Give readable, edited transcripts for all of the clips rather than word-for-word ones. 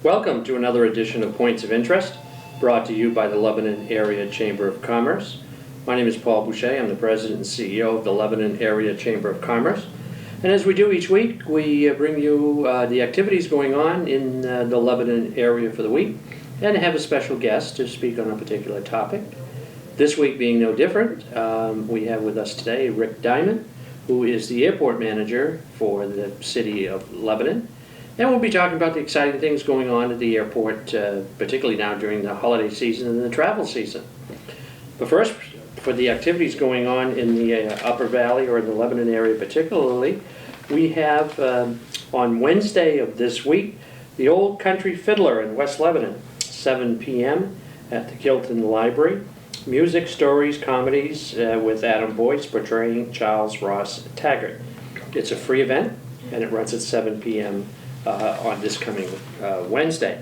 Welcome to another edition of Points of Interest, brought to you by the Lebanon Area Chamber of Commerce. My name is Paul Boucher. I'm the President and CEO of the Lebanon Area Chamber of Commerce. And as we do each week, we bring you the activities going on in the Lebanon area for the week, and have a special guest to speak on a particular topic. This week being no different, we have with us today Rick Diamond, who is the airport manager for the city of Lebanon. And we'll be talking about the exciting things going on at the airport, particularly now during the holiday season and the travel season. But first, for the activities going on in the Upper Valley, or in the Lebanon area particularly, we have on Wednesday of this week, the Old Country Fiddler in West Lebanon, 7 p.m. at the Kilton Library. Music, stories, comedies with Adam Boyce portraying Charles Ross Taggart. It's a free event, and it runs at 7 p.m. On this coming Wednesday.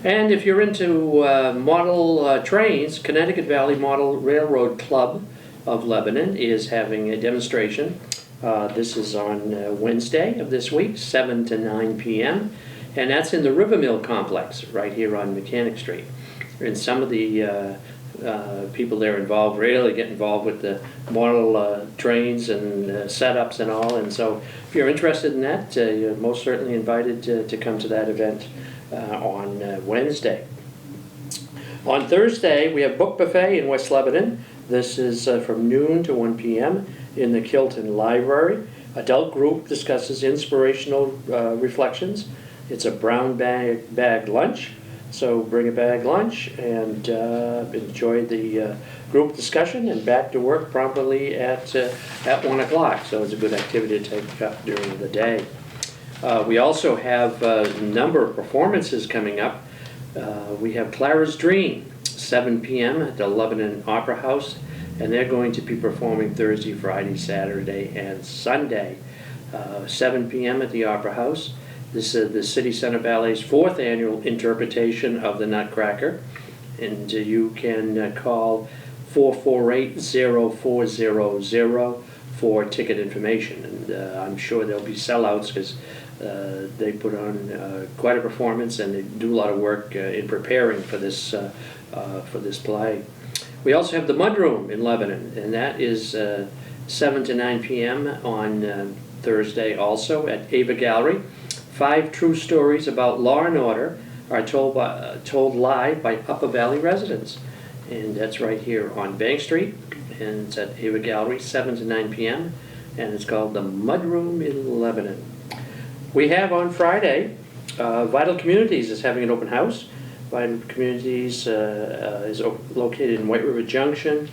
And if you're into model trains, Connecticut Valley Model Railroad Club of Lebanon is having a demonstration. This is on Wednesday of this week, 7 to 9 p.m. And that's in the River Mill Complex right here on Mechanic Street. And some of the people there involved really get involved with the model trains and setups and all, and so if you're interested in that, you're most certainly invited to come to that event on Wednesday. On Thursday, we have Book Buffet in West Lebanon. This is from noon to 1 p.m. in the Kilton Library. Adult group discusses inspirational reflections. It's a brown bag lunch. So bring a bag lunch and enjoy the group discussion, and back to work promptly at 1 o'clock. So it's a good activity to take up during the day. We also have a number of performances coming up. We have Clara's Dream, 7 p.m. at the Lebanon Opera House, and they're going to be performing Thursday, Friday, Saturday, and Sunday. 7 p.m. at the Opera House. This is the City Center Ballet's 4th annual interpretation of the Nutcracker, and you can call 448-0400 for ticket information. And I'm sure there'll be sellouts because they put on quite a performance, and they do a lot of work in preparing for this play. We also have the Mudroom in Lebanon, and that is 7 to 9 p.m. on Thursday also at Ava Gallery. 5 true stories about law and order are told live by Upper Valley residents. And that's right here on Bank Street. And it's at Ava Gallery, 7 to 9 p.m. And it's called the Mudroom in Lebanon. We have on Friday, Vital Communities is having an open house. Vital Communities is located in White River Junction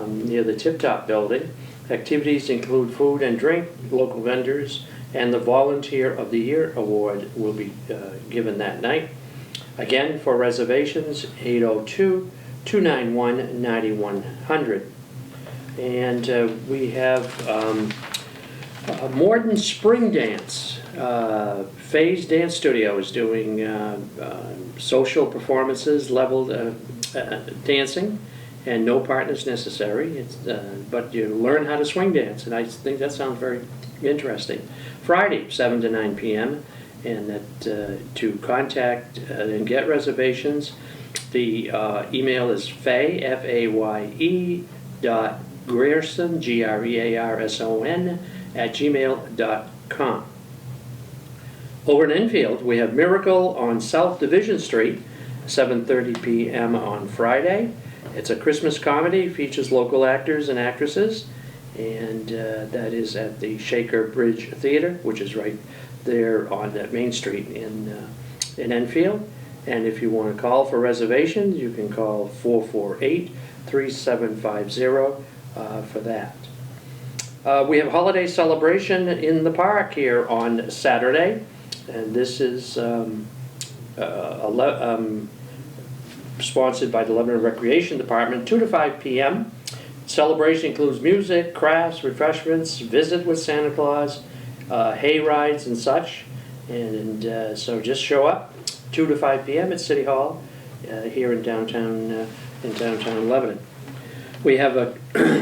near the Tip Top building. Activities include food and drink, local vendors, and the Volunteer of the Year Award will be given that night. Again, for reservations, 802-291-9100. And we have Morden Spring Dance. Phase Dance Studio is doing social performances, leveled dancing, and no partners necessary. But you learn how to swing dance, and I think that sounds very interesting. Friday, 7 to 9 p.m. And that to contact and get reservations, the email is faye, F-A-Y-E, .grierson, G-R-E-A-R-S-O-N, @gmail.com. Over in Enfield, we have Miracle on South Division Street, 7:30 p.m. on Friday. It's a Christmas comedy, features local actors and actresses, and that is at the Shaker Bridge Theater, which is right there on that Main Street in Enfield. And if you want to call for reservations, you can call 448-3750 for that. We have holiday celebration in the park here on Saturday, and this is sponsored by the Lebanon Recreation Department, 2 to 5 p.m. Celebration includes music, crafts, refreshments, visit with Santa Claus, hay rides and such. And so just show up, 2 to 5 p.m. at City Hall here in downtown Lebanon. We have a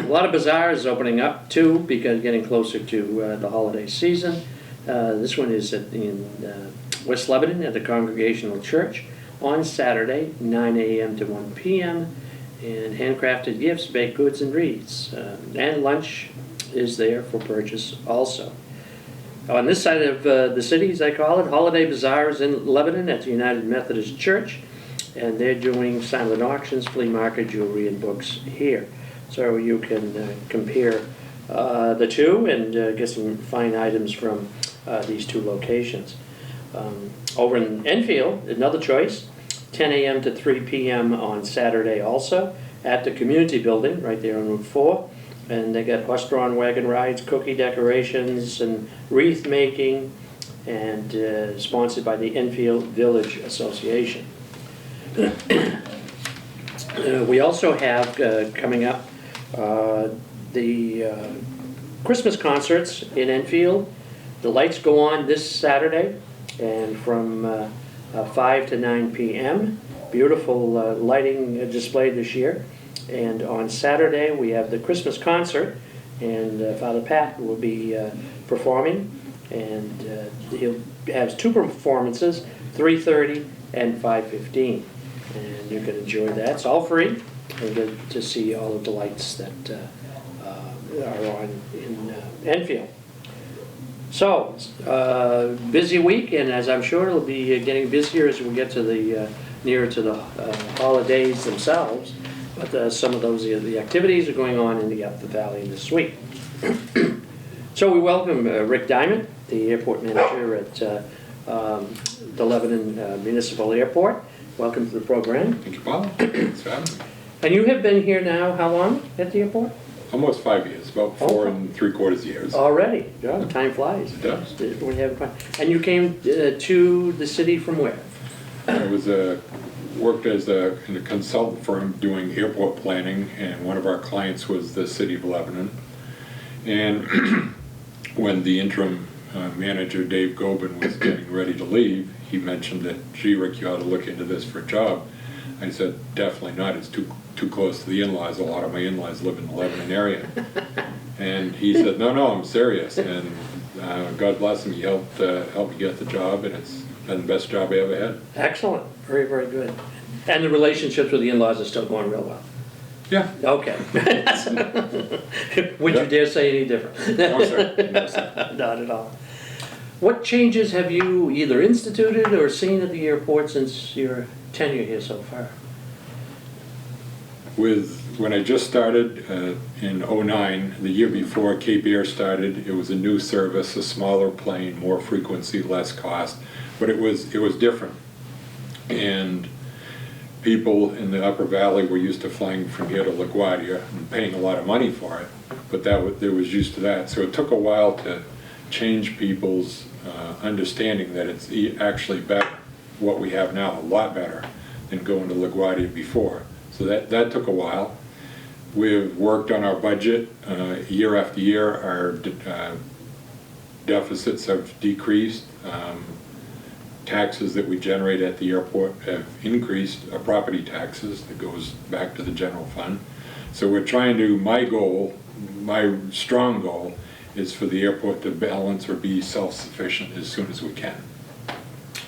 lot of bazaars opening up too, because getting closer to the holiday season. This one is in West Lebanon at the Congregational Church on Saturday, 9 a.m. to 1 p.m. And handcrafted gifts, baked goods, and wreaths. And lunch is there for purchase also. On this side of the city, as I call it, Holiday Bazaars in Lebanon at the United Methodist Church. And they're doing silent auctions, flea market, jewelry, and books here. So you can compare the two and get some fine items from these two locations. Over in Enfield, another choice, 10 a.m. to 3 p.m. on Saturday also at the community building right there on Route 4. And they got horse-drawn wagon rides, cookie decorations, and wreath making, and sponsored by the Enfield Village Association. We also have coming up the Christmas concerts in Enfield. The lights go on this Saturday, and from 5 to 9 p.m. Beautiful lighting display this year. And on Saturday we have the Christmas concert, and Father Pat will be performing, and he'll have two performances, 3:30 and 5:15. And you can enjoy that. It's all free, and get to see all of the lights that are on in Enfield. So, busy week, and as I'm sure it'll be getting busier as we get to the nearer to the holidays themselves. But some of those the activities are going on in the Upper Valley this week. So we welcome Rick Diamond, the airport manager at the Lebanon Municipal Airport. Welcome to the program. Thank you, Bob. Thanks for having me. And you have been here now, how long at the airport? Almost 5 years, about 4 3/4 years. Already. Yeah, time flies. It does. We have fun. And you came to the city from where? I was worked as in a consultant firm doing airport planning, and one of our clients was the city of Lebanon. And when the interim manager, Dave Gobin, was getting ready to leave, he mentioned that, gee, Rick, you ought to look into this for a job. I said, definitely not. It's too close to the in-laws. A lot of my in-laws live in the Lebanon area. And he said, no, I'm serious. And God bless him, he helped me get the job, and it's been the best job I ever had. Excellent. Very, very good. And the relationships with the in-laws are still going real well? Yeah. Okay. Would you dare say any different? No, sir. No, sir. Not at all. What changes have you either instituted or seen at the airport since your tenure here so far? When I just started in '09, the year before Cape Air started, it was a new service, a smaller plane, more frequency, less cost, but it was different. And people in the Upper Valley were used to flying from here to LaGuardia and paying a lot of money for it, but they was used to that. So it took a while to change people's understanding that it's actually better, what we have now, a lot better than going to LaGuardia before. So that took a while. We've worked on our budget year after year. Our deficits have decreased. Taxes that we generate at the airport have increased, property taxes that goes back to the general fund. So we're trying to, my strong goal is for the airport to balance or be self-sufficient as soon as we can.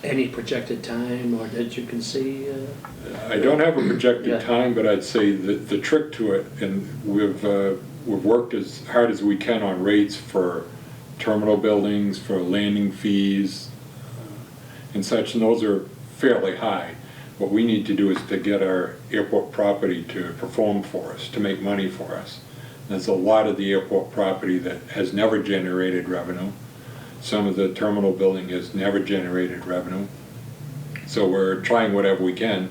Any projected time or that you can see? I don't have a projected time, but I'd say that the trick to it, and we've worked as hard as we can on rates for terminal buildings, for landing fees, and such, and those are fairly high. What we need to do is to get our airport property to perform for us, to make money for us. There's a lot of the airport property that has never generated revenue. Some of the terminal building has never generated revenue. So we're trying whatever we can.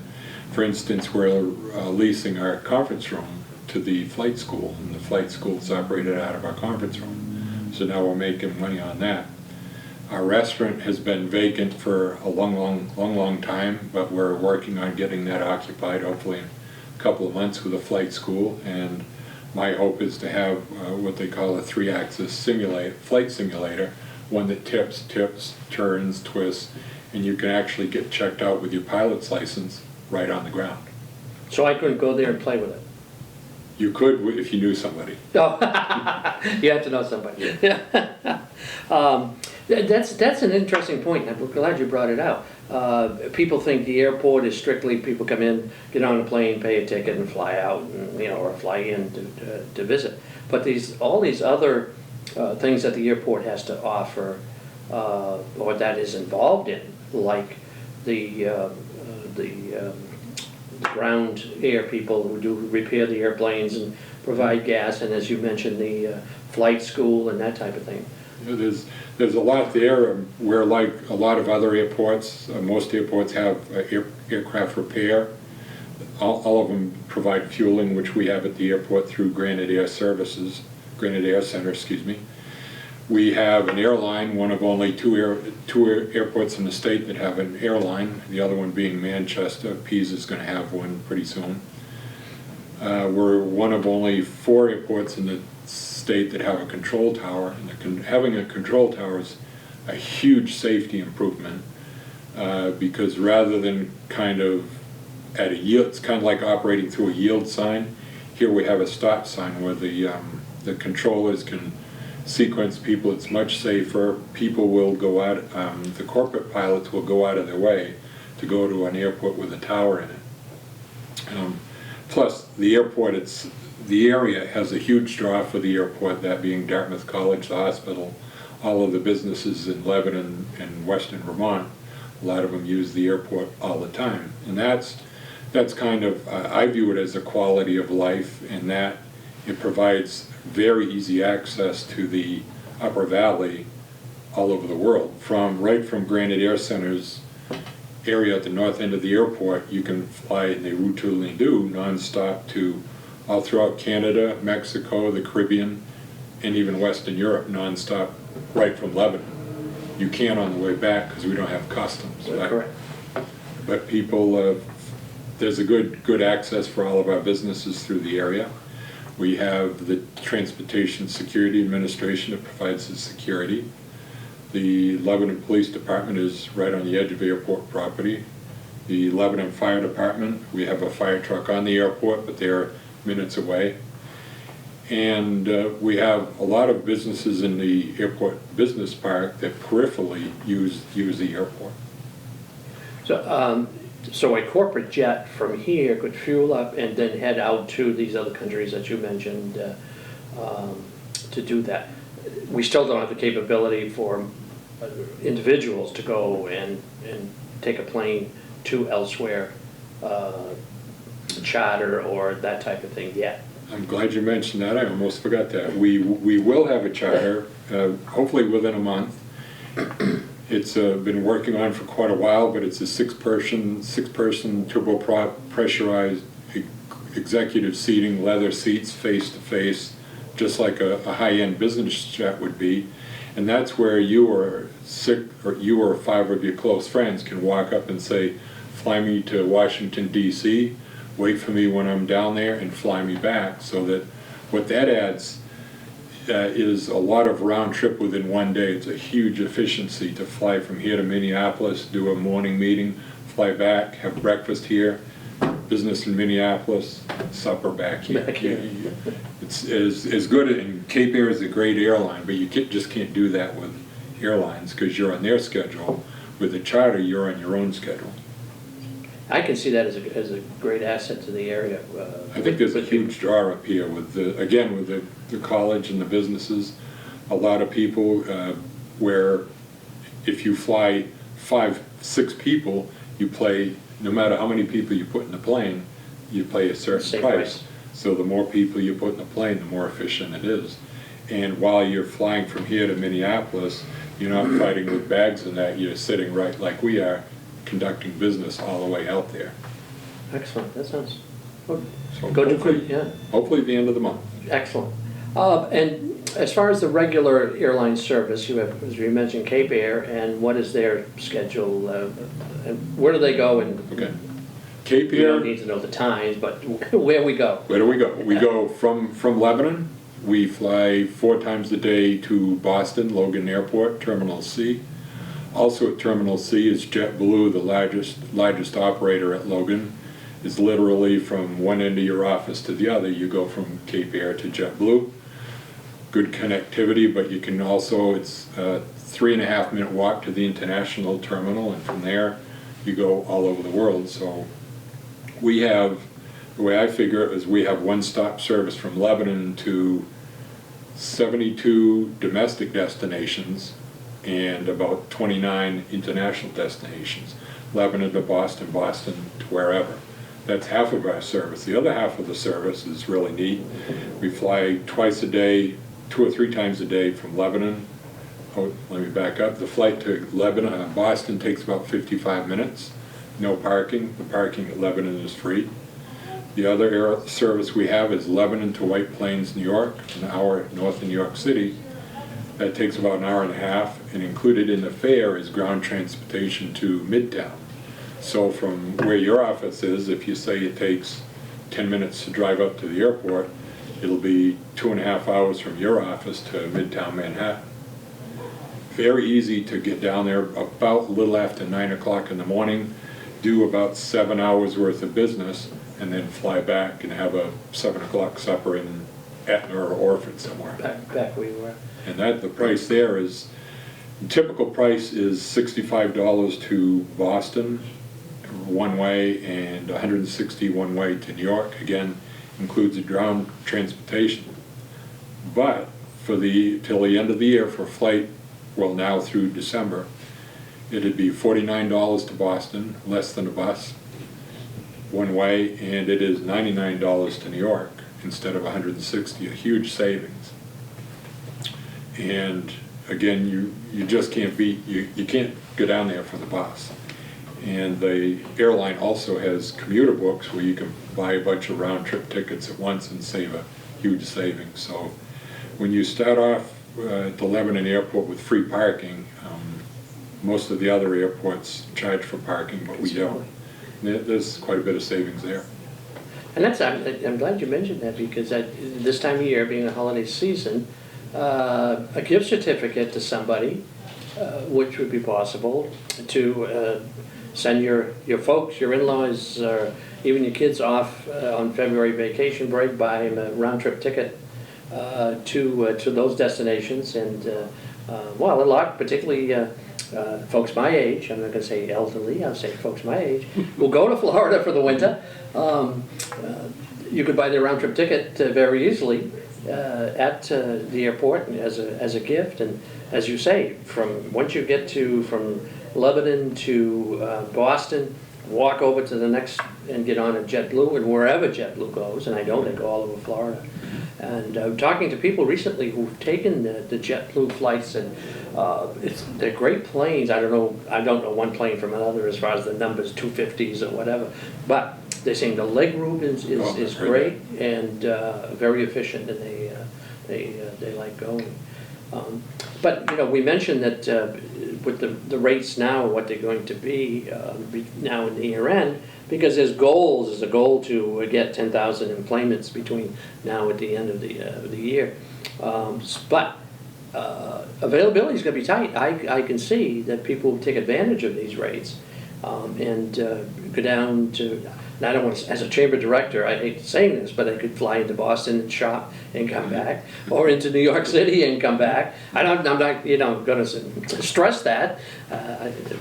For instance, we're leasing our conference room to the flight school, and the flight school is operated out of our conference room. So now we're making money on that. Our restaurant has been vacant for a long time, but we're working on getting that occupied, hopefully in a couple of months with a flight school. And my hope is to have what they call a 3-axis flight simulator, one that tips, turns, twists, and you can actually get checked out with your pilot's license right on the ground. So I couldn't go there and play with it? You could if you knew somebody. Oh, you have to know somebody. That's an interesting point. I'm glad you brought it out. People think the airport is strictly people come in, get on a plane, pay a ticket, and fly out, and, or fly in to visit. But all these other things that the airport has to offer, or that is involved in, like the ground air people who do repair the airplanes and provide gas, and as you mentioned, the flight school and that type of thing. There's a lot there where, like a lot of other airports, most airports have aircraft repair. All of them provide fueling, which we have at the airport through Granite Air Center, excuse me. We have an airline, one of only two airports in the state that have an airline, the other one being Manchester. Pisa's going to have one pretty soon. We're one of only 4 airports in the state that have a control tower, and having a control tower is a huge safety improvement because rather than kind of at a yield, it's kind of like operating through a yield sign. Here we have a stop sign where the controllers can sequence people. It's much safer. People will go out, the corporate pilots will go out of their way to go to an airport with a tower in it. Plus, the airport, the area has a huge draw for the airport, that being Dartmouth College, the hospital, all of the businesses in Lebanon and Western Vermont. A lot of them use the airport all the time. And that's kind of, I view it as a quality of life, in that it provides very easy access to the Upper Valley all over the world. Right from Granite Air Center's area at the north end of the airport, you can fly, and they routinely do, nonstop to all throughout Canada, Mexico, the Caribbean, and even Western Europe, nonstop right from Lebanon. You can't on the way back because we don't have customs. Correct. But people, there's a good access for all of our businesses through the area. We have the Transportation Security Administration that provides the security. The Lebanon Police Department is right on the edge of airport property. The Lebanon Fire Department, we have a fire truck on the airport, but they're minutes away. And we have a lot of businesses in the airport business park that peripherally use the airport. So a corporate jet from here could fuel up and then head out to these other countries that you mentioned to do that. We still don't have the capability for individuals to go and take a plane to elsewhere, charter or that type of thing yet. I'm glad you mentioned that. I almost forgot that. We will have a charter, hopefully within a month. It's been working on for quite a while, but it's a six-person turbo pressurized executive seating, leather seats, face-to-face, just like a high-end business jet would be. And that's where you or 5 of your close friends can walk up and say, fly me to Washington, D.C., wait for me when I'm down there, and fly me back. So that what that adds is a lot of round trip within one day. It's a huge efficiency to fly from here to Minneapolis, do a morning meeting, fly back, have breakfast here, business in Minneapolis, supper back here. It's as good, and Cape Air is a great airline, but you just can't do that with airlines because you're on their schedule. With a charter, you're on your own schedule. I can see that as a great asset to the area. I think there's a huge draw up here with the college and the businesses. A lot of people where if you fly 5-6 people, you pay, no matter how many people you put in the plane, you pay a certain price. So the more people you put in the plane, the more efficient it is. And while you're flying from here to Minneapolis, you're not fighting with bags and that. You're sitting right like we are, conducting business all the way out there. Excellent. That sounds good. So Hopefully, hopefully the end of the month. Excellent. And As far as the regular airline service, you have, as we mentioned, Cape Air, and what is their schedule? And where do they go? And Okay. Cape we don't Air, need to know the times, but where we go. where do we go? We go from Lebanon. We fly 4 times a day to Boston, Logan Airport, Terminal C. Also at Terminal C is JetBlue, the largest operator at Logan. It's literally from one end of your office to the other. You go from Cape Air to JetBlue. Good connectivity, but you can also, it's a 3.5-minute walk to the international terminal, and from there you go all over the world. So we have, the way I figure it is we have one-stop service from Lebanon to 72 domestic destinations and about 29 international destinations. Lebanon to Boston, Boston to wherever. That's half of our service. The other half of the service is really neat. We fly twice a day, 2 or 3 times a day from Lebanon. Oh, let me back up. The flight to Lebanon, Boston takes about 55 minutes. No parking. The parking at Lebanon is free. The other air service we have is Lebanon to White Plains, New York, an hour north of New York City. That takes about an hour and a half, and included in the fare is ground transportation to Midtown. So from where your office is, if you say it takes 10 minutes to drive up to the airport, it'll be 2.5 hours from your office to Midtown Manhattan. Very easy to get down there about a little after 9 o'clock in the morning, do about 7 hours worth of business, and then fly back and have a 7 o'clock supper in Etna or Orford somewhere. Back where you were. And that, the price there is, the typical price is $65 to Boston one way and $160 one way to New York. Again, includes the ground transportation. But for till the end of the year for a flight, well now through December, it'd be $49 to Boston, less than a bus, one way, and it is $99 to New York instead of $160, a huge savings. And again, you just can't beat, you can't go down there for the bus. And the airline also has commuter books where you can buy a bunch of round-trip tickets at once and save a huge savings. So when you start off at the Lebanon airport with free parking, most of the other airports charge for parking, but we don't. There's quite a bit of savings there. And that's, I'm glad you mentioned that, because this time of year, being a holiday season, a gift certificate to somebody, which would be possible, to send your folks, your in-laws, or even your kids off on February vacation break, buy them a round-trip ticket to those destinations. And well, a lot, particularly folks my age, I'm not going to say elderly, I'll say folks my age, will go to Florida for the winter. You could buy their round-trip ticket very easily at the airport as a gift. And as you say, once you get from Lebanon to Boston, walk over to the next and get on a JetBlue, and wherever JetBlue goes, and I know they go all over Florida. And I'm talking to people recently who've taken the JetBlue flights, and they're great planes. I don't know one plane from another as far as the numbers, 250s or whatever, but they're saying the leg room is great and very efficient, and they like going. But you know, we mentioned that with the rates now, what they're going to be now in the year end, because there's a goal to get 10,000 employments between now and the end of the year. But availability is going to be tight. I can see that people will take advantage of these rates and go down to. And I don't want to, as a chamber director, I hate saying this, but I could fly into Boston and shop and come back, or into New York City and come back. I'm not going to stress that.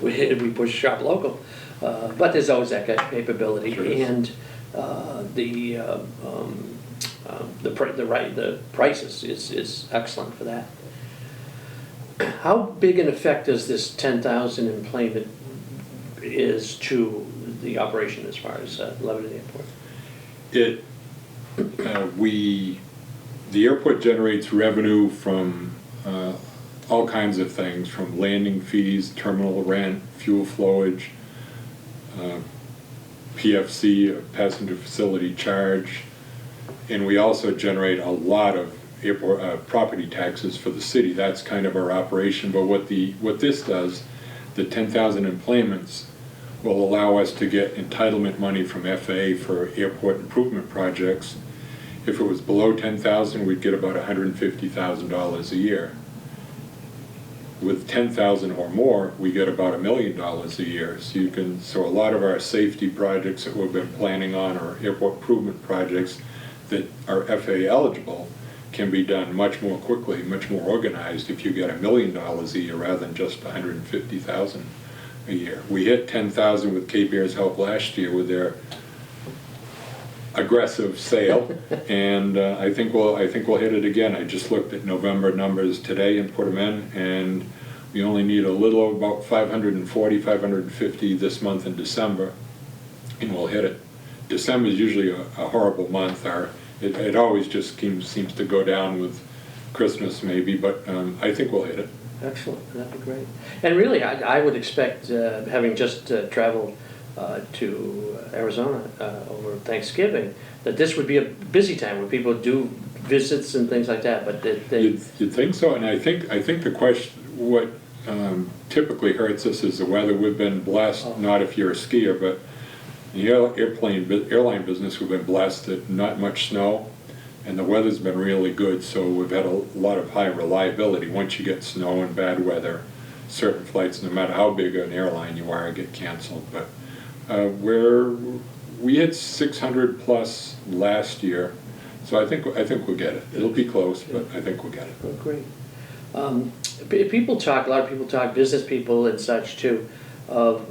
We push shop local, but there's always that capability, sure. And the price is excellent for that. How big an effect does this 10,000 employment is to the operation as far as Lebanon Airport? The airport generates revenue from all kinds of things, from landing fees, terminal rent, fuel flowage, PFC, passenger facility charge, and we also generate a lot of airport property taxes for the city. That's kind of our operation. But what this does, the 10,000 employments will allow us to get entitlement money from FAA for airport improvement projects. If it was below 10,000, we'd get about $150,000 a year. With 10,000 or more, we get about $1 million a year. So a lot of our safety projects that we've been planning on, or airport improvement projects that are FAA eligible, can be done much more quickly, much more organized if you get $1 million a year rather than just 150,000 a year. We hit 10,000 with Cape Air's help last year with their aggressive sale, and I think we'll hit it again. I just looked at November numbers today and put them in, and we only need a little about 540, 550 this month in December, and we'll hit it. December is usually a horrible month. It always just seems to go down with Christmas maybe, but I think we'll hit it. Excellent, that'd be great. And really, I would expect, having just traveled to Arizona over Thanksgiving, that this would be a busy time where people do visits and things like that. But You'd think so, and I think the question, what typically hurts us is the weather. We've been blessed, not if you're a skier, but in the airline business, we've been blessed that not much snow, and the weather's been really good. So we've had a lot of high reliability. Once you get snow and bad weather, certain flights, no matter how big an airline you are, get canceled. But we had 600 plus last year, so I think we'll get it. It'll be close, but I think we'll get it. Oh, great. A lot of people talk, business people and such too, of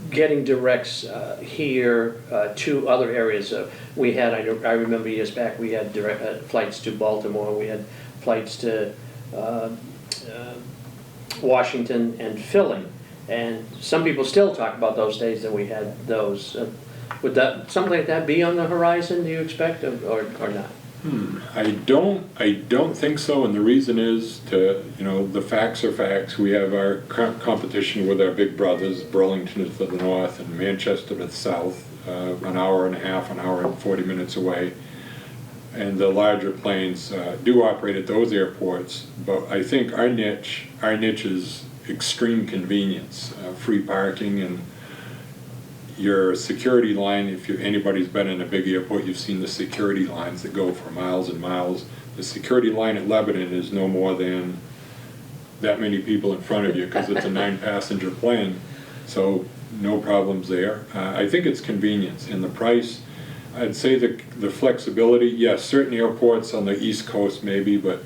getting directs here to other areas. We had, I remember years back, we had direct flights to Baltimore. We had flights to Washington and Philly. And some people still talk about those days that we had those. Would something like that be on the horizon, do you expect, or not? I don't think so, and the reason is the facts are facts. We have our competition with our big brothers, Burlington to the north and Manchester to the south, an hour and a half, an hour and 40 minutes away. And the larger planes do operate at those airports, but I think our niche is extreme convenience, free parking, and your security line. If anybody's been in a big airport, you've seen the security lines that go for miles and miles. The security line at Lebanon is no more than that many people in front of you because it's a 9-passenger plane, so no problems there. I think it's convenience, and the price, I'd say the flexibility, yes, certain airports on the East Coast maybe, but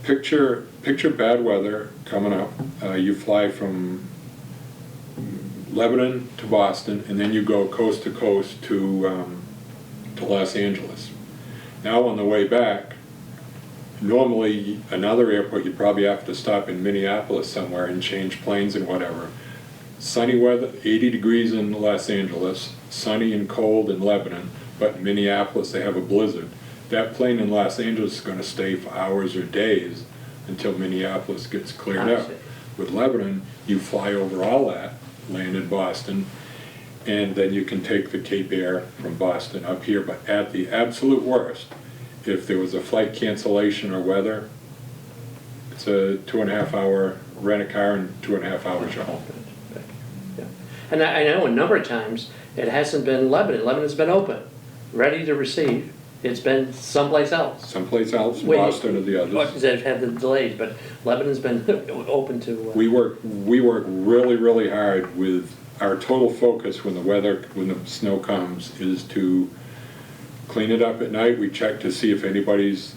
picture bad weather coming up. You fly from Lebanon to Boston, and then you go coast to coast to Los Angeles. Now on the way back, normally another airport you'd probably have to stop in Minneapolis somewhere and change planes and whatever. Sunny weather, 80 degrees in Los Angeles, sunny and cold in Lebanon, but in Minneapolis they have a blizzard. That plane in Los Angeles is going to stay for hours or days until Minneapolis gets cleared up. With Lebanon, you fly over all that, land in Boston, and then you can take the Cape Air from Boston up here. But at the absolute worst, if there was a flight cancellation or weather, it's a 2.5 hour rent a car and 2.5 hours you're home. Yeah. And I know a number of times it hasn't been Lebanon. Lebanon's been open, ready to receive. It's been someplace else. Someplace else, Boston or the others. They've had the delays, but Lebanon's been open to. We work really, really hard with our total focus when the snow comes is to clean it up at night. We check to see if anybody's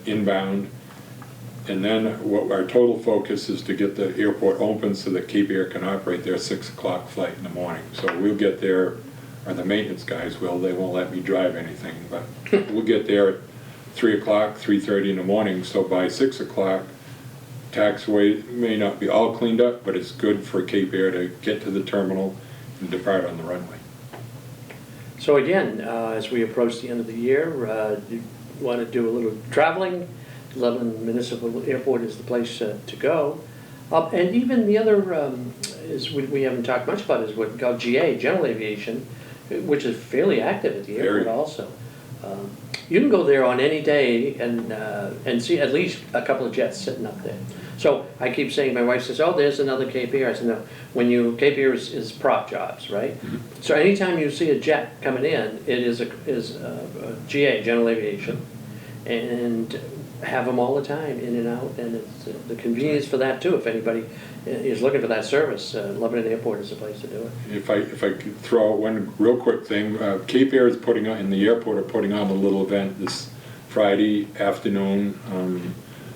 inbound, and then our total focus is to get the airport open so that Cape Air can operate their 6 o'clock flight in the morning. So we'll get there. Or the maintenance guys will. They won't let me drive anything, but we'll get there at 3 o'clock, 3:30 in the morning. So by 6 o'clock, taxiway may not be all cleaned up, but it's good for Cape Air to get to the terminal and depart on the runway. So again, as we approach the end of the year, you want to do a little traveling. Lebanon Municipal Airport is the place to go. And even the other, we haven't talked much about, is what we call GA, General Aviation, which is fairly active at the airport also. You can go there on any day and see at least a couple of jets sitting up there. So I keep saying, my wife says, oh, there's another Cape Air. I said, no, Cape Air is prop jobs, right? So anytime you see a jet coming in, it is a GA, General Aviation, and have them all the time, in and out, and it's the convenience for that too. If anybody is looking for that service, Lebanon Airport is the place to do it. If I could throw out one real quick thing, Cape Air is putting on, and the airport are putting on a little event this Friday afternoon,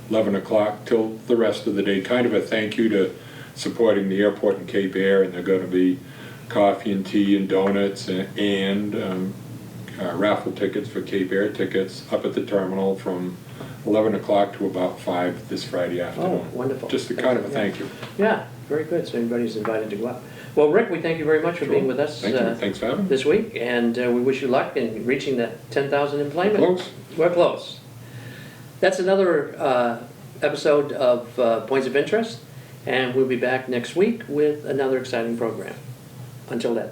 11 o'clock till the rest of the day, kind of a thank you to supporting the airport and Cape Air, and they're going to be coffee and tea and donuts and raffle tickets for Cape Air tickets up at the terminal from 11 o'clock to about 5 this Friday afternoon. Oh, wonderful. Just a kind of a thank you. Yeah, very good. So everybody's invited to go out. Well, Rick, we thank you very much for being with us Thank you. Thanks for having me. this week, and we wish you luck in reaching that 10,000 employment. Close. We're close. That's another episode of Points of Interest, and we'll be back next week with another exciting program. Until then.